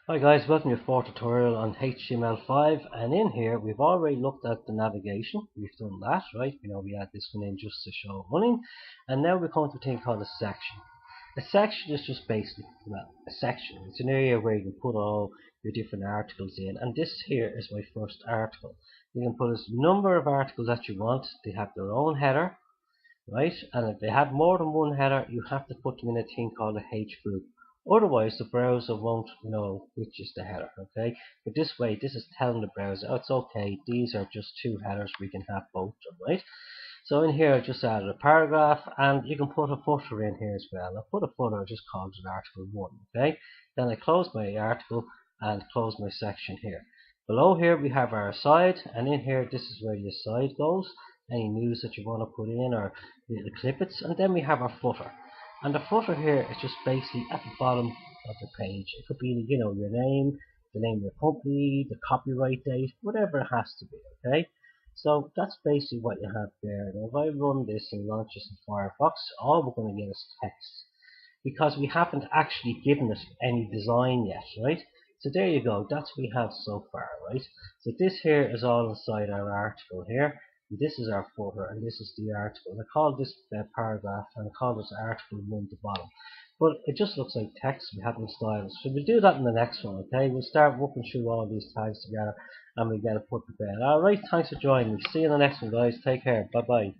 Hi guys, welcome to your fourth tutorial on html5, and in here we've already looked at the navigation. We've done that, right? We add this one in just to show running, and now we're going to a thing called a section. A section is just basically, well, a section. It's an area where you can put all your different articles in, and this here is my first article. You can put as number of articles that you want. They have their own header, right? And if they have more than one header, you have to put them in a thing called a H group. Otherwise, the browser won't know which is the header, okay? But this way, this is telling the browser, oh, it's okay, these are just two headers, we can have both of them, right? So in here, I just added a paragraph, and you can put a footer in here as well. I'll put a footer, I just called it article 1, okay? Then I close my article and close my section here. Below here, we have our aside, and in here, this is where the aside goes. Any news that you want to put in, or the clippets, and then we have our footer. And the footer here is just basically at the bottom of the page. It could be, your name, the name of your company, the copyright date, whatever it has to be, okay? So that's basically what you have there. Now if I run this and launch this in Firefox, all we're going to get is text, because we haven't actually given it any design yet, right? So there you go, that's what we have so far, right? So this here is all inside our article here. This is our footer, and this is the article. I call this paragraph, and I call this article 1 at the bottom. But it just looks like text. We haven't styled it. So we'll do that in the next one, okay? We'll start working through all these tags together, and we get it put to bed. Alright, thanks for joining me. See you in the next one, guys. Take care. Bye-bye.